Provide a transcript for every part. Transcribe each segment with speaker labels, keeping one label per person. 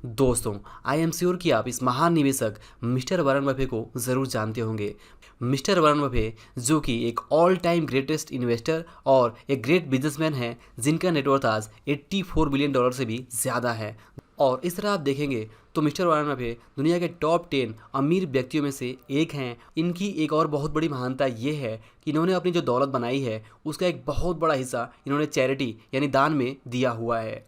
Speaker 1: दोस्तों, I am sure कि आप इस महान निवेशक मिस्टर वॉरेन बफे को ज़रूर जानते होंगे। मिस्टर वॉरेन बफे जो कि एक ऑल टाइम ग्रेटेस्ट इन्वेस्टर और एक ग्रेट बिजनेसमैन हैं, जिनका नेटवर्थ आज $84 बिलियन से भी ज़्यादा है। और इस तरह आप देखेंगे तो मिस्टर वॉरेन बफे दुनिया के टॉप 10 अमीर व्यक्तियों में से एक हैं। इनकी एक और बहुत बड़ी महानता ये है कि इन्होंने अपनी जो दौलत बनाई है उसका एक बहुत बड़ा हिस्सा इन्होंने चैरिटी यानी दान में दिया हुआ है।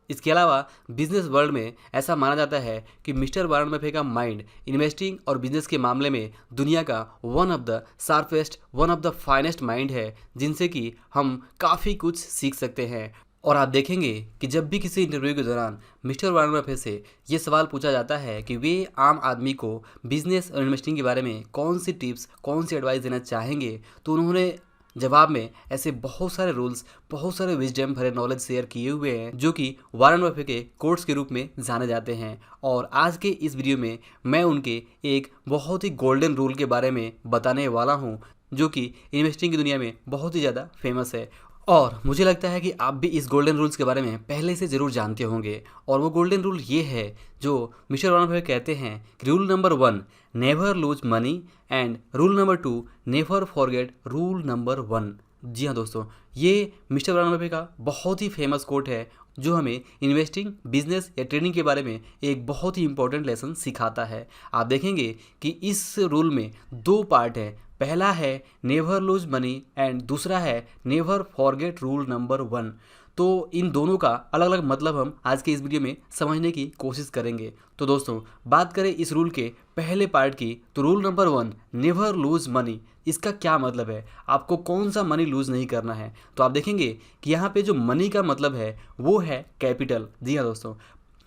Speaker 1: इसके अलावा बिजनेस वर्ल्ड में ऐसा माना जाता है कि मिस्टर वॉरेन बफे का माइंड इन्वेस्टिंग और बिजनेस के मामले में दुनिया का one of the sharpest, one of the finest mind है, जिनसे कि हम काफ़ी कुछ सीख सकते हैं। और आप देखेंगे कि जब भी किसी इंटरव्यू के दौरान मिस्टर वॉरेन बफे से ये सवाल पूछा जाता है कि वे आम आदमी को बिजनेस और इन्वेस्टिंग के बारे में कौन सी टिप्स, कौन सी एडवाइस देना चाहेंगे, तो उन्होंने जवाब में ऐसे बहुत सारे रूल्स, बहुत सारे विजडम भरे नॉलेज शेयर किए हुए हैं जो कि वॉरेन बफे के कोट्स के रूप में जाने जाते हैं। और आज के इस वीडियो में मैं उनके एक बहुत ही गोल्डन रूल के बारे में बताने वाला हूं, जो कि इन्वेस्टिंग की दुनिया में बहुत ही ज़्यादा फेमस है। और मुझे लगता है कि आप भी इस गोल्डन रूल्स के बारे में पहले से ज़रूर जानते होंगे। और वो गोल्डन रूल ये है जो मिस्टर वॉरेन बफे कहते हैं कि rule number 1, never lose money, and rule number 2, never forget rule number 1। जी हाँ दोस्तों, ये मिस्टर वॉरेन बफे का बहुत ही फेमस कोट है जो हमें इन्वेस्टिंग, बिजनेस या ट्रेडिंग के बारे में एक बहुत ही इंपॉर्टेंट लेसन सिखाता है। आप देखेंगे कि इस रूल में 2 पार्ट है। पहला है नेवर लूज मनी एंड दूसरा है नेवर फॉरगेट रूल नंबर 1। तो इन दोनों का अलग अलग मतलब हम आज के इस वीडियो में समझने की कोशिश करेंगे। तो दोस्तों, बात करें इस रूल के पहले पार्ट की, तो rule number 1, never lose money, इसका क्या मतलब है, आपको कौन सा मनी लूज नहीं करना है। तो आप देखेंगे कि यहाँ पे जो मनी का मतलब है वो है कैपिटल। जी हाँ दोस्तों,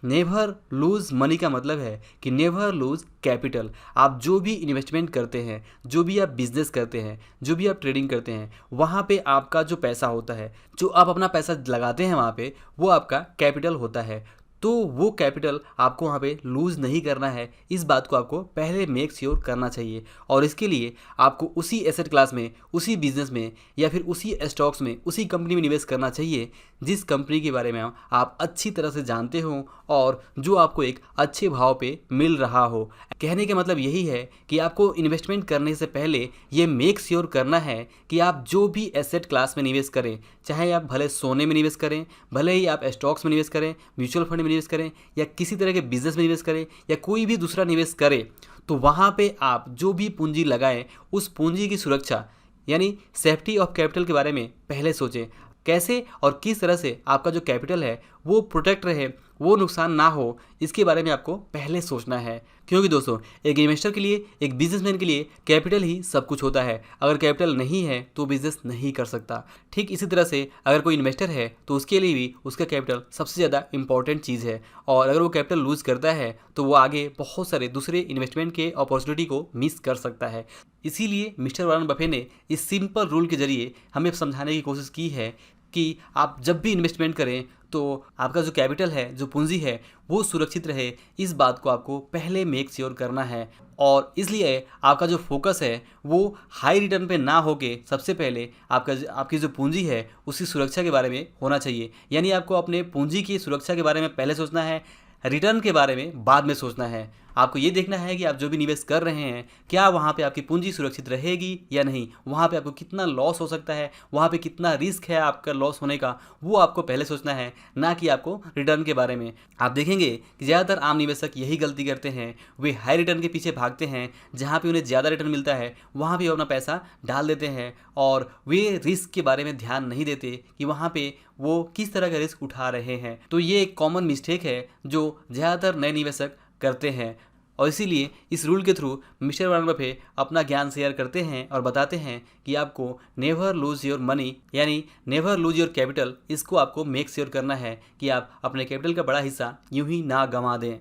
Speaker 1: नेवर लूज मनी का मतलब है कि नेवर लूज कैपिटल। आप जो भी इन्वेस्टमेंट करते हैं, जो भी आप बिजनेस करते हैं, जो भी आप ट्रेडिंग करते हैं, वहाँ पे आपका जो पैसा होता है, जो आप अपना पैसा लगाते हैं वहाँ पे, वो आपका कैपिटल होता है। तो वो कैपिटल आपको वहाँ पे लूज़ नहीं करना है, इस बात को आपको पहले मेक श्योर करना चाहिए। और इसके लिए आपको उसी एसेट क्लास में, उसी बिजनेस में या फिर उसी स्टॉक्स में, उसी कंपनी में निवेश करना चाहिए जिस कंपनी के बारे में आप अच्छी तरह से जानते हो और जो आपको एक अच्छे भाव पे मिल रहा हो। कहने का मतलब यही है कि आपको इन्वेस्टमेंट करने से पहले ये मेक श्योर करना है कि आप जो भी एसेट क्लास में निवेश करें, चाहे आप भले सोने में निवेश करें, भले ही आप स्टॉक्स में निवेश करें, म्यूचुअल फंड में निवेश करें या किसी तरह के बिजनेस में निवेश करें या कोई भी दूसरा निवेश करें, तो वहाँ पे आप जो भी पूंजी लगाएं उस पूंजी की सुरक्षा यानी सेफ्टी ऑफ कैपिटल के बारे में पहले सोचें। कैसे और किस तरह से आपका जो कैपिटल है वो प्रोटेक्ट रहे, वो नुकसान ना हो, इसके बारे में आपको पहले सोचना है। क्योंकि दोस्तों, एक इन्वेस्टर के लिए, एक बिजनेसमैन के लिए कैपिटल ही सब कुछ होता है। अगर कैपिटल नहीं है तो बिजनेस नहीं कर सकता। ठीक इसी तरह से अगर कोई इन्वेस्टर है तो उसके लिए भी उसका कैपिटल सबसे ज़्यादा इंपॉर्टेंट चीज़ है। और अगर वो कैपिटल लूज़ करता है तो वो आगे बहुत सारे दूसरे इन्वेस्टमेंट के अपॉर्चुनिटी को मिस कर सकता है। इसीलिए मिस्टर वॉरेन बफे ने इस सिंपल रूल के जरिए हमें समझाने की कोशिश की है कि आप जब भी इन्वेस्टमेंट करें तो आपका जो कैपिटल है, जो पूंजी है, वो सुरक्षित रहे, इस बात को आपको पहले मेक श्योर करना है। और इसलिए आपका जो फोकस है वो हाई रिटर्न पे ना होके सबसे पहले आपकी जो पूंजी है उसकी सुरक्षा के बारे में होना चाहिए। यानी आपको अपने पूंजी की सुरक्षा के बारे में पहले सोचना है, रिटर्न के बारे में बाद में सोचना है। आपको ये देखना है कि आप जो भी निवेश कर रहे हैं, क्या वहाँ पे आपकी पूंजी सुरक्षित रहेगी या नहीं, वहाँ पे आपको कितना लॉस हो सकता है, वहाँ पे कितना रिस्क है आपका लॉस होने का, वो आपको पहले सोचना है, ना कि आपको रिटर्न के बारे में। आप देखेंगे कि ज़्यादातर आम निवेशक यही गलती करते हैं, वे हाई रिटर्न के पीछे भागते हैं, जहाँ पे उन्हें ज़्यादा रिटर्न मिलता है वहाँ पे अपना पैसा डाल देते हैं और वे रिस्क के बारे में ध्यान नहीं देते कि वहाँ पे वो किस तरह का रिस्क उठा रहे हैं। तो ये एक कॉमन मिस्टेक है जो ज़्यादातर नए निवेशक करते हैं। और इसीलिए इस रूल के थ्रू मिस्टर वॉरेन बफे अपना ज्ञान शेयर करते हैं और बताते हैं कि आपको नेवर लूज योर मनी यानी नेवर लूज योर कैपिटल, इसको आपको मेक श्योर करना है कि आप अपने कैपिटल का बड़ा हिस्सा यूं ही ना गंवा दें।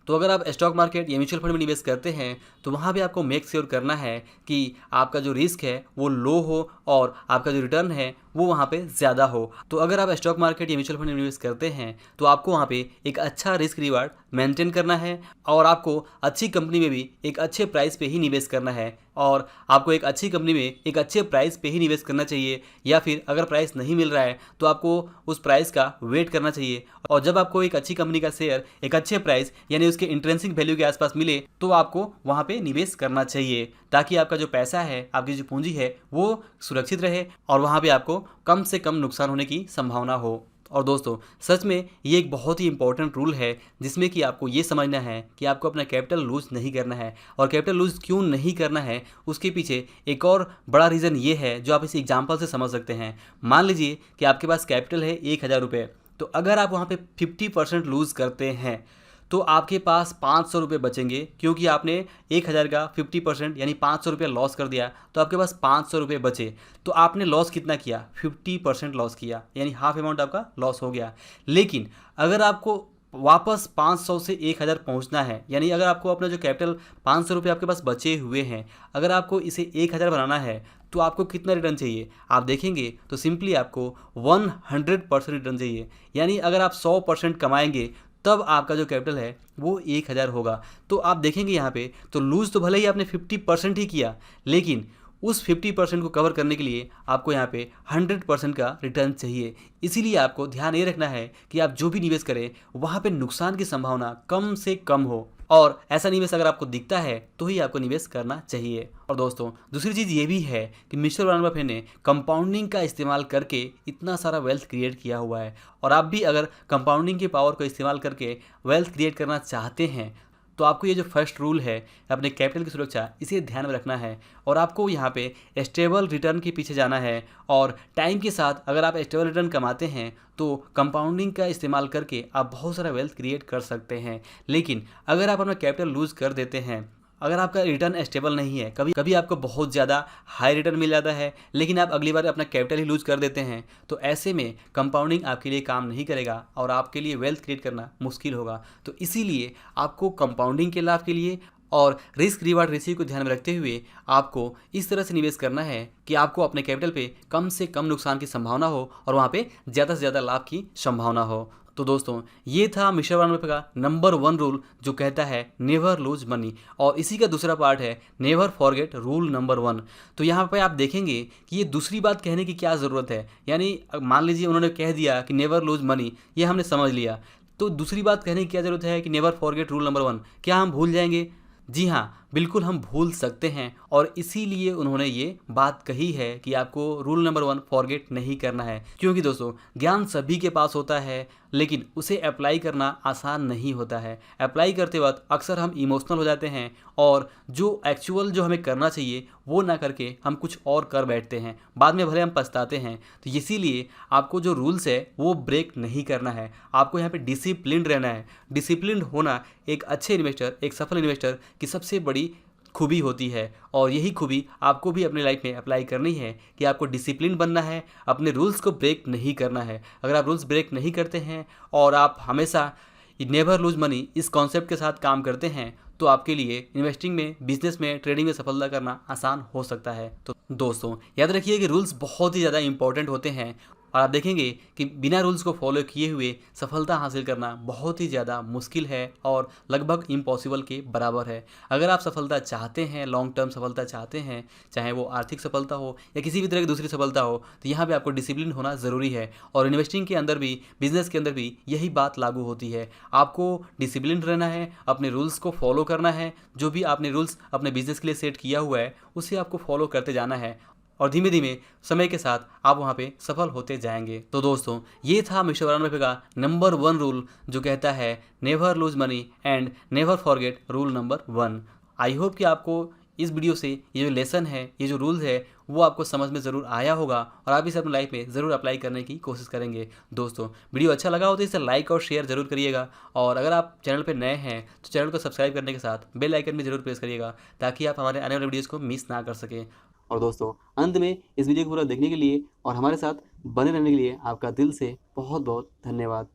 Speaker 1: तो अगर आप स्टॉक मार्केट या म्यूचुअल फंड में निवेश करते हैं तो वहाँ भी आपको मेक श्योर करना है कि आपका जो रिस्क है वो लो हो और आपका जो रिटर्न है वो वहाँ पे ज़्यादा हो। तो अगर आप स्टॉक मार्केट या म्यूचुअल फंड में निवेश करते हैं तो आपको वहाँ पे एक अच्छा रिस्क रिवार्ड मेंटेन करना है और आपको अच्छी कंपनी में भी एक अच्छे प्राइस पे ही निवेश करना है और आपको एक अच्छी कंपनी में एक अच्छे प्राइस पे ही निवेश करना चाहिए, या फिर अगर प्राइस नहीं मिल रहा है तो आपको उस प्राइस का वेट करना चाहिए। और जब आपको एक अच्छी कंपनी का शेयर एक अच्छे प्राइस यानी उसके इंट्रिंसिक वैल्यू के आसपास मिले तो आपको वहाँ पे निवेश करना चाहिए, ताकि आपका जो पैसा है, आपकी जो पूंजी है, वो सुरक्षित रहे और वहाँ पे आपको कम से कम नुकसान होने की संभावना हो। और दोस्तों, सच में ये एक बहुत ही इंपॉर्टेंट रूल है जिसमें कि आपको ये समझना है कि आपको अपना कैपिटल लूज नहीं करना है। और कैपिटल लूज क्यों नहीं करना है उसके पीछे एक और बड़ा रीज़न ये है जो आप इस एग्जांपल से समझ सकते हैं। मान लीजिए कि आपके पास कैपिटल है 1,000 रुपये, तो अगर आप वहाँ पे 50% लूज़ करते हैं तो आपके पास 500 रुपये बचेंगे, क्योंकि आपने 1,000 का 50% यानी 500 रुपये लॉस कर दिया तो आपके पास 500 रुपये बचे। तो आपने लॉस कितना किया? 50% लॉस किया, यानी हाफ अमाउंट आपका लॉस हो गया। लेकिन अगर आपको वापस 500 से 1,000 पहुंचना है, यानी अगर आपको अपना जो कैपिटल 500 रुपये आपके पास बचे हुए हैं, अगर आपको इसे 1,000 बनाना है तो आपको कितना रिटर्न चाहिए? आप देखेंगे तो सिंपली आपको 100% रिटर्न चाहिए। यानी अगर आप 100% कमाएंगे तब आपका जो कैपिटल है वो 1,000 होगा। तो आप देखेंगे यहाँ पे तो लूज़ तो भले ही आपने 50% ही किया, लेकिन उस 50% को कवर करने के लिए आपको यहाँ पे 100% का रिटर्न चाहिए। इसीलिए आपको ध्यान ये रखना है कि आप जो भी निवेश करें वहाँ पे नुकसान की संभावना कम से कम हो, और ऐसा निवेश अगर आपको दिखता है तो ही आपको निवेश करना चाहिए। और दोस्तों, दूसरी चीज़ ये भी है कि मिस्टर वॉरेन बफेट ने कंपाउंडिंग का इस्तेमाल करके इतना सारा वेल्थ क्रिएट किया हुआ है, और आप भी अगर कंपाउंडिंग के पावर को इस्तेमाल करके वेल्थ क्रिएट करना चाहते हैं तो आपको ये जो फर्स्ट रूल है अपने कैपिटल की सुरक्षा, इसे ध्यान में रखना है और आपको यहाँ पे स्टेबल रिटर्न के पीछे जाना है। और टाइम के साथ अगर आप स्टेबल रिटर्न कमाते हैं तो कंपाउंडिंग का इस्तेमाल करके आप बहुत सारा वेल्थ क्रिएट कर सकते हैं। लेकिन अगर आप अपना कैपिटल लूज़ कर देते हैं, अगर आपका रिटर्न स्टेबल नहीं है, कभी कभी आपको बहुत ज़्यादा हाई रिटर्न मिल जाता है लेकिन आप अगली बार अपना कैपिटल ही लूज कर देते हैं, तो ऐसे में कंपाउंडिंग आपके लिए काम नहीं करेगा और आपके लिए वेल्थ क्रिएट करना मुश्किल होगा। तो इसीलिए आपको कंपाउंडिंग के लाभ के लिए और रिस्क रिवार्ड रेशियो को ध्यान में रखते हुए आपको इस तरह से निवेश करना है कि आपको अपने कैपिटल पे कम से कम नुकसान की संभावना हो और वहाँ पे ज़्यादा से ज़्यादा लाभ की संभावना हो। तो दोस्तों, ये था मिस्टर वॉरेन बफेट का नंबर 1 रूल जो कहता है नेवर लूज मनी, और इसी का दूसरा पार्ट है नेवर फॉरगेट रूल नंबर 1। तो यहाँ पे आप देखेंगे कि ये दूसरी बात कहने की क्या ज़रूरत है, यानी मान लीजिए उन्होंने कह दिया कि नेवर लूज मनी, ये हमने समझ लिया, तो दूसरी बात कहने की क्या ज़रूरत है कि नेवर फॉरगेट रूल नंबर 1? क्या हम भूल जाएंगे? जी हाँ, बिल्कुल हम भूल सकते हैं, और इसीलिए उन्होंने ये बात कही है कि आपको रूल नंबर 1 फॉरगेट नहीं करना है। क्योंकि दोस्तों, ज्ञान सभी के पास होता है लेकिन उसे अप्लाई करना आसान नहीं होता है। अप्लाई करते वक्त अक्सर हम इमोशनल हो जाते हैं और जो एक्चुअल जो हमें करना चाहिए वो ना करके हम कुछ और कर बैठते हैं, बाद में भले हम पछताते हैं। तो इसीलिए आपको जो रूल्स है वो ब्रेक नहीं करना है, आपको यहाँ पे डिसिप्लिन्ड रहना है। डिसिप्लिन्ड होना एक अच्छे इन्वेस्टर, एक सफल इन्वेस्टर की सबसे बड़ी खूबी होती है, और यही खूबी आपको भी अपनी लाइफ में अप्लाई करनी है कि आपको डिसिप्लिन बनना है, अपने रूल्स को ब्रेक नहीं करना है। अगर आप रूल्स ब्रेक नहीं करते हैं और आप हमेशा नेवर लूज मनी इस कॉन्सेप्ट के साथ काम करते हैं तो आपके लिए इन्वेस्टिंग में, बिजनेस में, ट्रेडिंग में सफलता करना आसान हो सकता है। तो दोस्तों, याद रखिए कि रूल्स बहुत ही ज़्यादा इंपॉर्टेंट होते हैं, और आप देखेंगे कि बिना रूल्स को फॉलो किए हुए सफलता हासिल करना बहुत ही ज़्यादा मुश्किल है और लगभग इम्पॉसिबल के बराबर है। अगर आप सफलता चाहते हैं, लॉन्ग टर्म सफलता चाहते हैं, चाहे वो आर्थिक सफलता हो या किसी भी तरह की दूसरी सफलता हो, तो यहाँ पे आपको डिसिप्लिन होना ज़रूरी है। और इन्वेस्टिंग के अंदर भी, बिजनेस के अंदर भी यही बात लागू होती है। आपको डिसिप्लिन रहना है, अपने रूल्स को फॉलो करना है, जो भी आपने रूल्स अपने बिजनेस के लिए सेट किया हुआ है उसे आपको फॉलो करते जाना है, और धीमे धीमे समय के साथ आप वहाँ पे सफल होते जाएंगे। तो दोस्तों, ये था मिस्टर वॉरेन बफेट का नंबर 1 रूल जो कहता है never lose money and never forget rule number 1। I hope कि आपको इस वीडियो से ये जो लेसन है, ये जो रूल है, वो आपको समझ में ज़रूर आया होगा और आप इसे अपनी लाइफ में ज़रूर अप्लाई करने की कोशिश करेंगे। दोस्तों, वीडियो अच्छा लगा हो तो इसे लाइक और शेयर ज़रूर करिएगा, और अगर आप चैनल पर नए हैं तो चैनल को सब्सक्राइब करने के साथ बेल आइकन भी ज़रूर प्रेस करिएगा ताकि आप हमारे आने वाले वीडियोज़ को मिस ना कर सकें। और दोस्तों, अंत में इस वीडियो को पूरा देखने के लिए और हमारे साथ बने रहने के लिए आपका दिल से बहुत बहुत धन्यवाद।